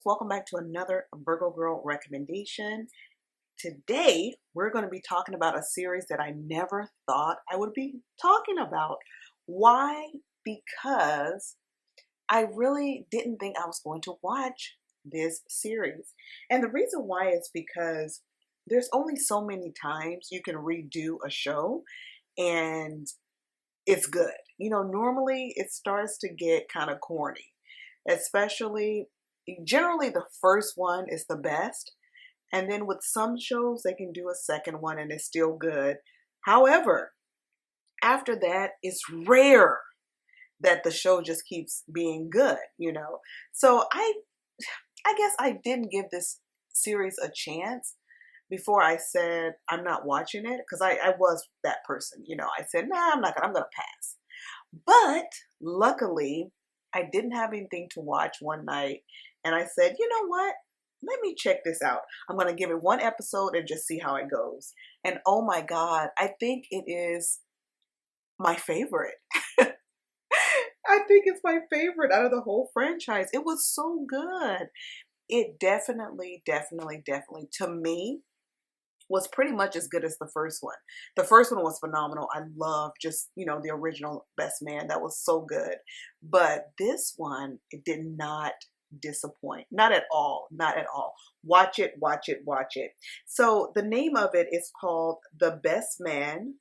Welcome back to another Virgo Girl recommendation. Today, we're going to be talking about a series that I never thought I would be talking about. Why? Because I really didn't think I was going to watch this series. And the reason why is because there's only so many times you can redo a show and it's good. Normally it starts to get kind of corny, especially generally the first one is the best. And then with some shows, they can do a second one and it's still good. However, after that, it's rare that the show just keeps being good. So I guess I didn't give this series a chance before I said I'm not watching it because I was that person. I said, nah, I'm gonna pass. But luckily, I didn't have anything to watch one night. And I said, you know what? Let me check this out. I'm going to give it one episode and just see how it goes. And oh my God, I think it is my favorite. I think it's my favorite out of the whole franchise. It was so good. It definitely, to me, was pretty much as good as the first one. The first one was phenomenal. I love the original Best Man. That was so good. But this one, it did not disappoint. Not at all. Not at all. Watch it, watch it, watch it. So the name of it is called The Best Man,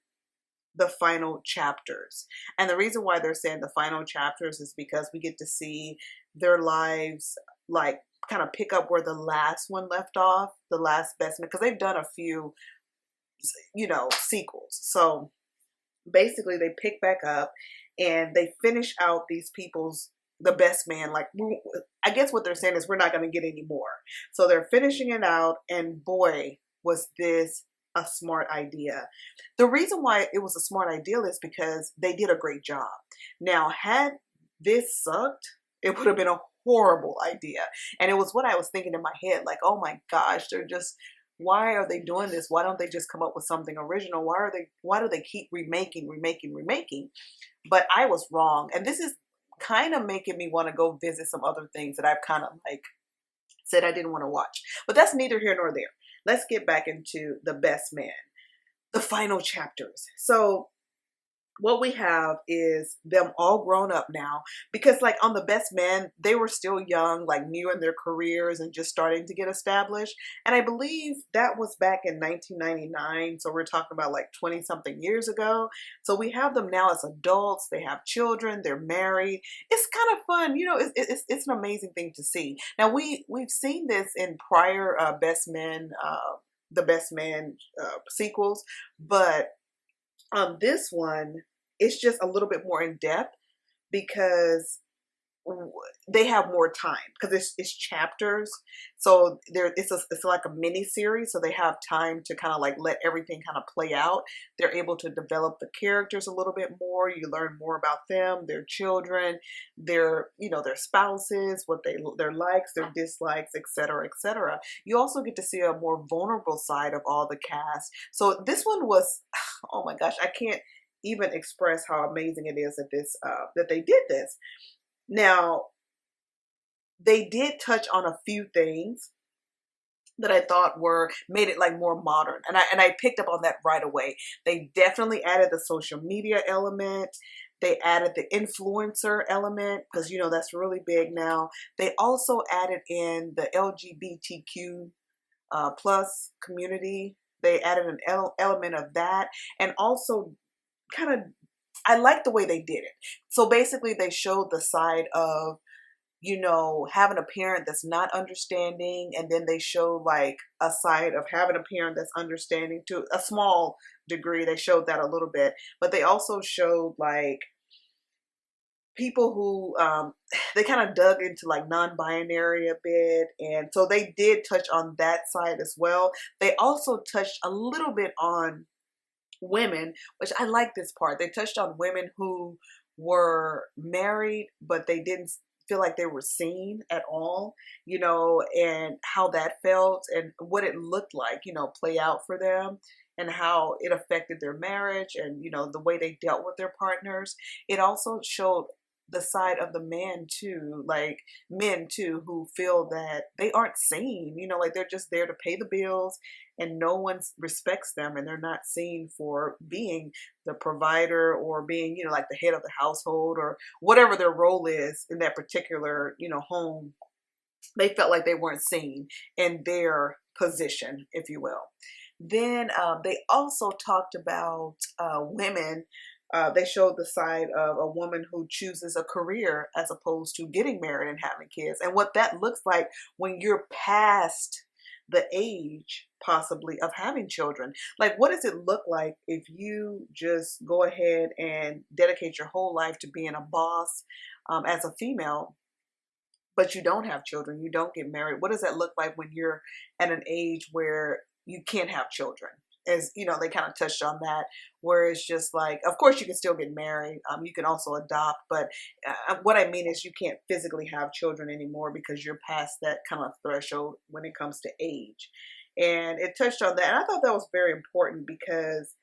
The Final Chapters. And the reason why they're saying the final chapters is because we get to see their lives like kind of pick up where the last one left off, the last Best Man, because they've done a few, sequels. So basically they pick back up and they finish out these people's the best man. Like, I guess what they're saying is we're not going to get any more. So they're finishing it out, and boy, was this a smart idea. The reason why it was a smart idea is because they did a great job. Now, had this sucked, it would have been a horrible idea. And it was what I was thinking in my head, like, oh my gosh, why are they doing this? Why don't they just come up with something original? Why do they keep remaking? But I was wrong. And this is kind of making me want to go visit some other things that I've kind of like said I didn't want to watch. But that's neither here nor there. Let's get back into The Best Man, the final chapters. So what we have is them all grown up now, because like on The Best Man, they were still young, like new in their careers and just starting to get established. And I believe that was back in 1999. So we're talking about like 20 something years ago. So we have them now as adults. They have children. They're married. It's kind of fun. It's an amazing thing to see. Now we've seen this in prior Best Men, the Best Man sequels, but on this one, it's just a little bit more in depth because they have more time because it's chapters. So it's like a mini series. So they have time to kind of like let everything kind of play out. They're able to develop the characters a little bit more. You learn more about them, their children, their spouses, their likes, their dislikes, etc., etc. You also get to see a more vulnerable side of all the cast. So this one was, oh my gosh, I can't even express how amazing it is that they did this. Now, they did touch on a few things that I thought made it like more modern. And I picked up on that right away. They definitely added the social media element. They added the influencer element because, that's really big now. They also added in the LGBTQ plus community. They added an element of that. And also kind of, I like the way they did it. So basically they showed the side of, having a parent that's not understanding. And then they show like a side of having a parent that's understanding to a small degree. They showed that a little bit, but they also showed like people who, they kind of dug into like non-binary a bit. And so they did touch on that side as well. They also touched a little bit on women, which I like this part. They touched on women who were married, but they didn't feel like they were seen at all, and how that felt and what it looked like, play out for them and how it affected their marriage and, the way they dealt with their partners. It also showed the side of the man too, like men too, who feel that they aren't seen, like they're just there to pay the bills and no one respects them and they're not seen for being the provider or being, like the head of the household or whatever their role is in that particular, home. They felt like they weren't seen in their position, if you will. Then they also talked about women. They showed the side of a woman who chooses a career as opposed to getting married and having kids, and what that looks like when you're past the age possibly of having children. Like, what does it look like if you just go ahead and dedicate your whole life to being a boss as a female, but you don't have children, you don't get married? What does that look like when you're at an age where you can't have children? As they kind of touched on that, where it's just like, of course, you can still get married. You can also adopt, but what I mean is you can't physically have children anymore because you're past that kind of threshold when it comes to age. And it touched on that. And I thought that was very important because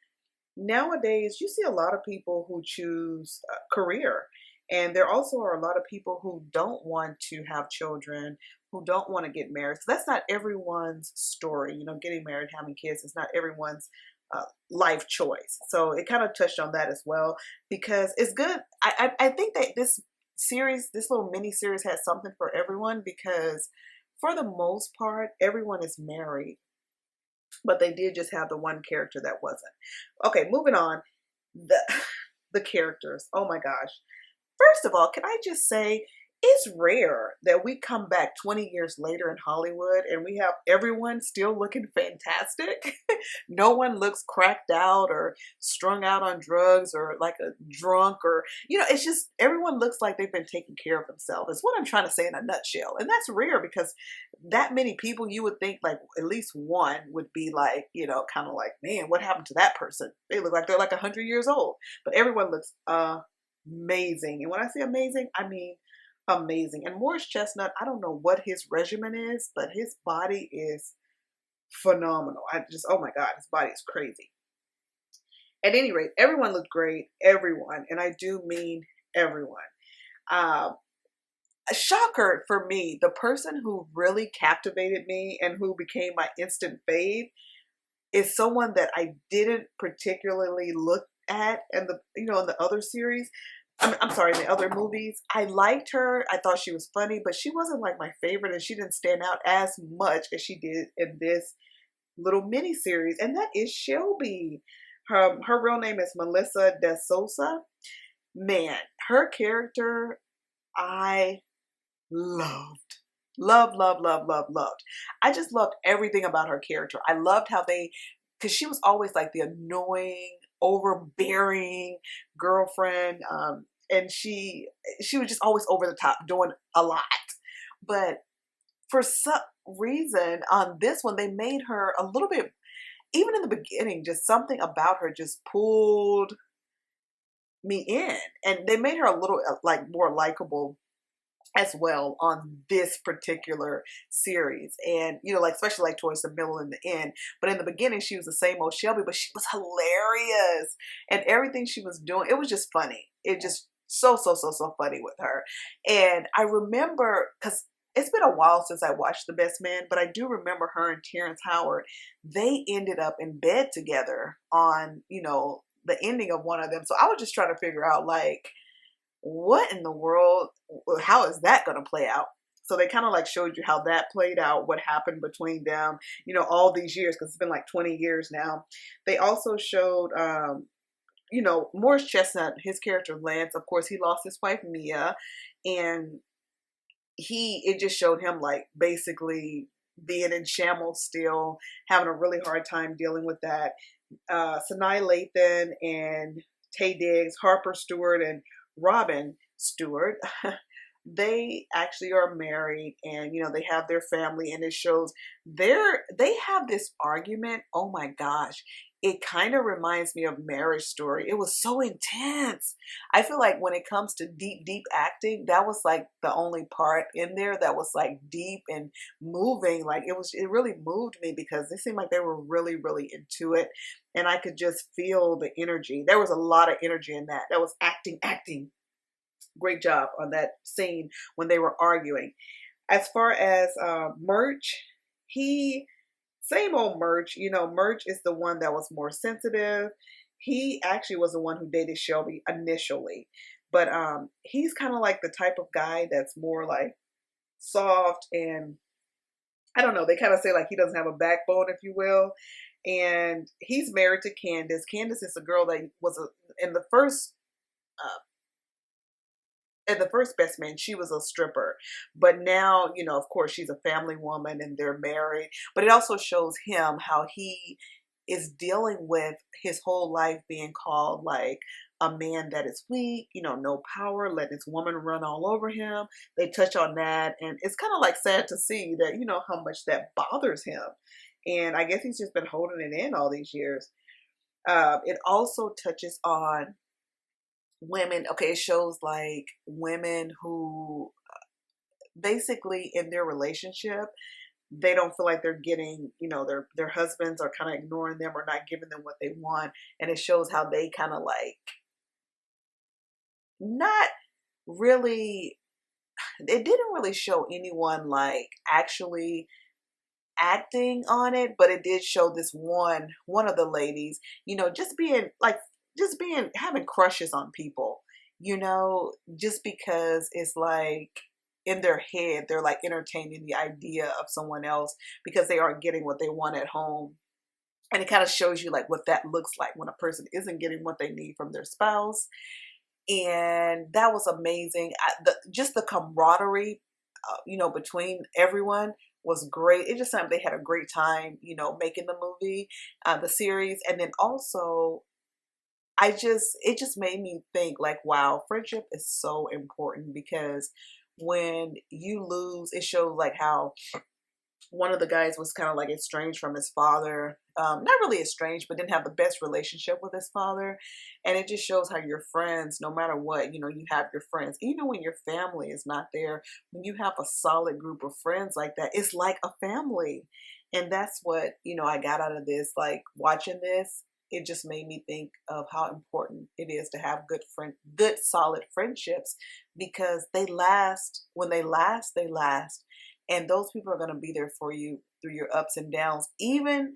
nowadays you see a lot of people who choose a career. And there also are a lot of people who don't want to have children, who don't want to get married. So that's not everyone's story. Getting married, having kids is not everyone's life choice. So it kind of touched on that as well because it's good. I think that this series, this little mini series, has something for everyone because for the most part, everyone is married. But they did just have the one character that wasn't. Okay, moving on. The characters. Oh my gosh. First of all, can I just say it's rare that we come back 20 years later in Hollywood and we have everyone still looking fantastic. No one looks cracked out or strung out on drugs or like a drunk or, it's just everyone looks like they've been taking care of themselves. It's what I'm trying to say in a nutshell. And that's rare because that many people, you would think like at least one would be like, kind of like, man, what happened to that person? They look like they're like 100 years old, but everyone looks amazing. And when I say amazing, I mean amazing. And Morris Chestnut, I don't know what his regimen is, but his body is phenomenal. Oh my God, his body is crazy. At any rate, everyone looked great. Everyone. And I do mean everyone. A shocker for me, the person who really captivated me and who became my instant fave is someone that I didn't particularly look at in in the other series. I'm sorry, in the other movies. I liked her. I thought she was funny, but she wasn't like my favorite and she didn't stand out as much as she did in this little mini series. And that is Shelby. Her real name is Melissa DeSouza. Man, her character, I loved. Loved. I just loved everything about her character. I loved how because she was always like the annoying, overbearing girlfriend, and she was just always over the top, doing a lot. But for some reason, on this one, they made her a little bit, even in the beginning, just something about her just pulled me in, and they made her a little like more likable as well on this particular series. And like especially like towards the middle and the end, but in the beginning she was the same old Shelby, but she was hilarious, and everything she was doing, it was just funny. It just so funny with her. And I remember, because it's been a while since I watched The Best Man, but I do remember her and Terrence Howard, they ended up in bed together on the ending of one of them. So I was just trying to figure out like, what in the world, how is that going to play out? So they kind of like showed you how that played out, what happened between them, all these years, because it's been like 20 years now. They also showed, Morris Chestnut, his character Lance, of course, he lost his wife Mia, and it just showed him like basically being in shambles still, having a really hard time dealing with that. Sanaa Lathan and Taye Diggs, Harper Stewart, and Robin Stewart, they actually are married, and they have their family, and it shows they have this argument. Oh my gosh, it kind of reminds me of Marriage Story. It was so intense. I feel like when it comes to deep acting, that was like the only part in there that was like deep and moving. Like it really moved me because they seemed like they were really into it, and I could just feel the energy. There was a lot of energy in that. That was acting. Great job on that scene when they were arguing. As far as Murch, he same old Murch. You know, Murch is the one that was more sensitive. He actually was the one who dated Shelby initially, but he's kind of like the type of guy that's more like soft, and I don't know. They kind of say like he doesn't have a backbone, if you will. And he's married to Candace. Candace is a girl that was in the first uh, Best Man, she was a stripper. But now, you know, of course, she's a family woman and they're married. But it also shows him how he is dealing with his whole life being called like a man that is weak, you know, no power, let this woman run all over him. They touch on that. And it's kind of like sad to see that, you know, how much that bothers him. And I guess he's just been holding it in all these years. It also touches on women. Okay, it shows like women who basically in their relationship, they don't feel like they're getting, you know, their husbands are kind of ignoring them or not giving them what they want. And it shows how they kind of like not really, it didn't really show anyone like actually acting on it, but it did show this one of the ladies, you know, just being having crushes on people, you know, just because it's like in their head they're like entertaining the idea of someone else because they aren't getting what they want at home. And it kind of shows you like what that looks like when a person isn't getting what they need from their spouse. And that was amazing. Just the camaraderie, you know, between everyone was great. It just sounded they had a great time, you know, making the movie, the series. And then also it just made me think like, wow, friendship is so important because when you lose, it shows like how one of the guys was kind of like estranged from his father. Not really estranged, but didn't have the best relationship with his father. And it just shows how your friends, no matter what, you know, you have your friends. Even when your family is not there, when you have a solid group of friends like that, it's like a family. And that's what, you know, I got out of this. Like watching this, it just made me think of how important it is to have good solid friendships because they last. When they last, they last. And those people are going to be there for you through your ups and downs, even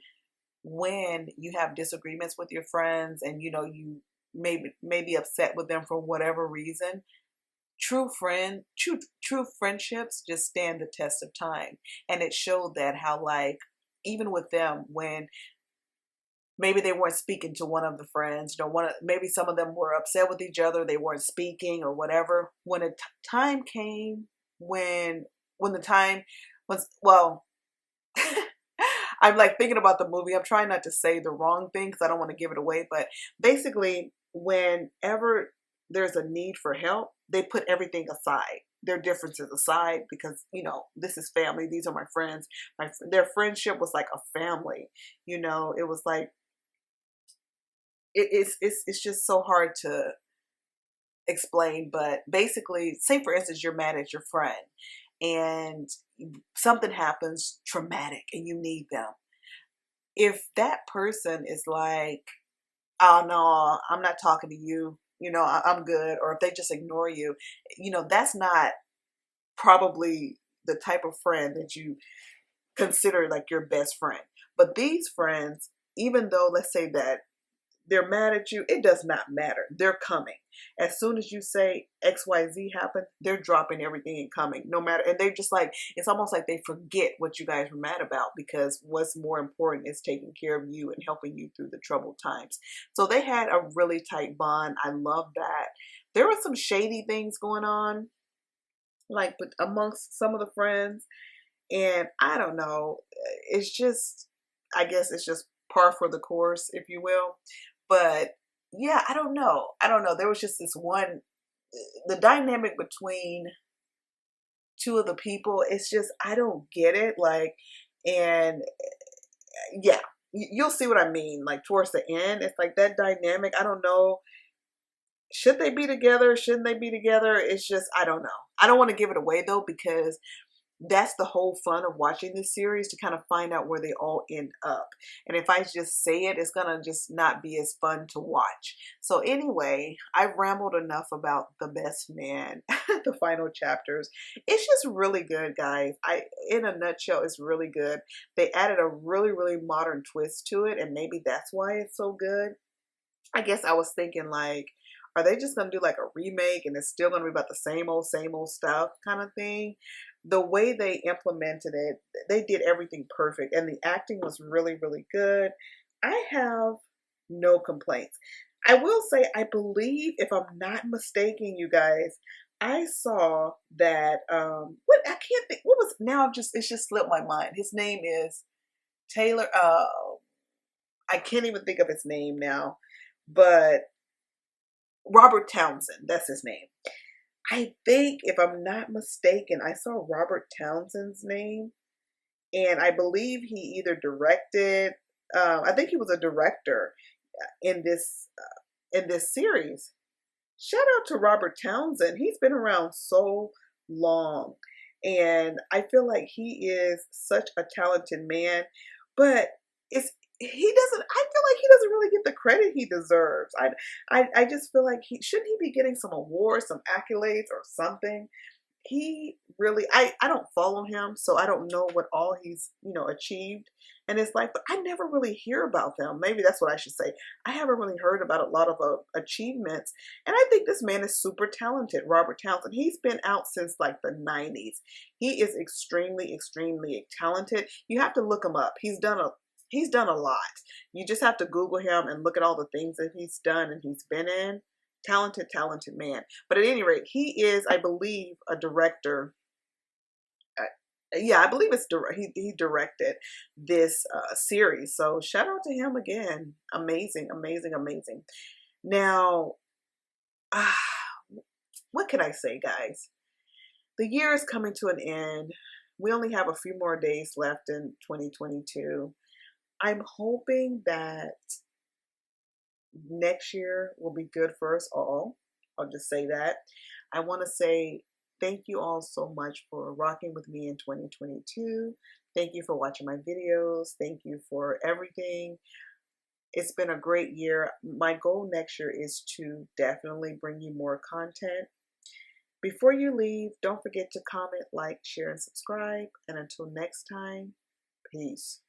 when you have disagreements with your friends and, you know, you may be upset with them for whatever reason. True friendships just stand the test of time. And it showed that how like, even with them, when maybe they weren't speaking to one of the friends, you know, maybe some of them were upset with each other, they weren't speaking or whatever. When a time came when the time was, well, I'm like thinking about the movie. I'm trying not to say the wrong thing because I don't want to give it away. But basically, whenever there's a need for help, they put everything aside, their differences aside, because, you know, this is family. These are my friends. Their friendship was like a family. You know, it was like, it's just so hard to explain. But basically, say for instance, you're mad at your friend and something happens traumatic and you need them. If that person is like, oh no, I'm not talking to you, you know, I'm good, or if they just ignore you, you know, that's not probably the type of friend that you consider like your best friend. But these friends, even though let's say that they're mad at you, it does not matter. They're coming. As soon as you say XYZ happened, they're dropping everything and coming. No matter, and they're just like, it's almost like they forget what you guys were mad about because what's more important is taking care of you and helping you through the troubled times. So they had a really tight bond. I love that. There were some shady things going on, like but amongst some of the friends. And I don't know. It's just, I guess it's just par for the course, if you will. But yeah, I don't know. There was just this one, the dynamic between two of the people. It's just, I don't get it. Like, and yeah, you'll see what I mean. Like towards the end, it's like that dynamic. I don't know. Should they be together? Shouldn't they be together? It's just, I don't know. I don't want to give it away though, because that's the whole fun of watching this series, to kind of find out where they all end up. And if I just say it, it's gonna just not be as fun to watch. So anyway, I've rambled enough about The Best Man, the final chapters. It's just really good, guys. In a nutshell, it's really good. They added a really, really modern twist to it, and maybe that's why it's so good. I guess I was thinking like, are they just gonna do like a remake and it's still gonna be about the same old stuff kind of thing? The way they implemented it, they did everything perfect, and the acting was really, really good. I have no complaints. I will say, I believe, if I'm not mistaken, you guys, I saw that what I can't think what was now I've just it's just slipped my mind. His name is Taylor I can't even think of his name now, but Robert Townsend, that's his name. I think, if I'm not mistaken, I saw Robert Townsend's name, and I believe he either directed. I think he was a director in this series. Shout out to Robert Townsend. He's been around so long, and I feel like he is such a talented man. But it's he doesn't. I feel like he doesn't really get the credit he deserves. I just feel like he shouldn't he be getting some awards, some accolades, or something. He really, I don't follow him, so I don't know what all he's, achieved. And it's like, but I never really hear about them. Maybe that's what I should say. I haven't really heard about a lot of achievements. And I think this man is super talented, Robert Townsend. He's been out since like the 90s. He is extremely, extremely talented. You have to look him up. He's done a lot. You just have to Google him and look at all the things that he's done and he's been in. Talented, talented man. But at any rate, he is, I believe, a director. Yeah, I believe he directed this series. So shout out to him again. Amazing, amazing, amazing. Now, ah, what can I say, guys? The year is coming to an end. We only have a few more days left in 2022. I'm hoping that next year will be good for us all. I'll just say that. I want to say thank you all so much for rocking with me in 2022. Thank you for watching my videos. Thank you for everything. It's been a great year. My goal next year is to definitely bring you more content. Before you leave, don't forget to comment, like, share, and subscribe. And until next time, peace.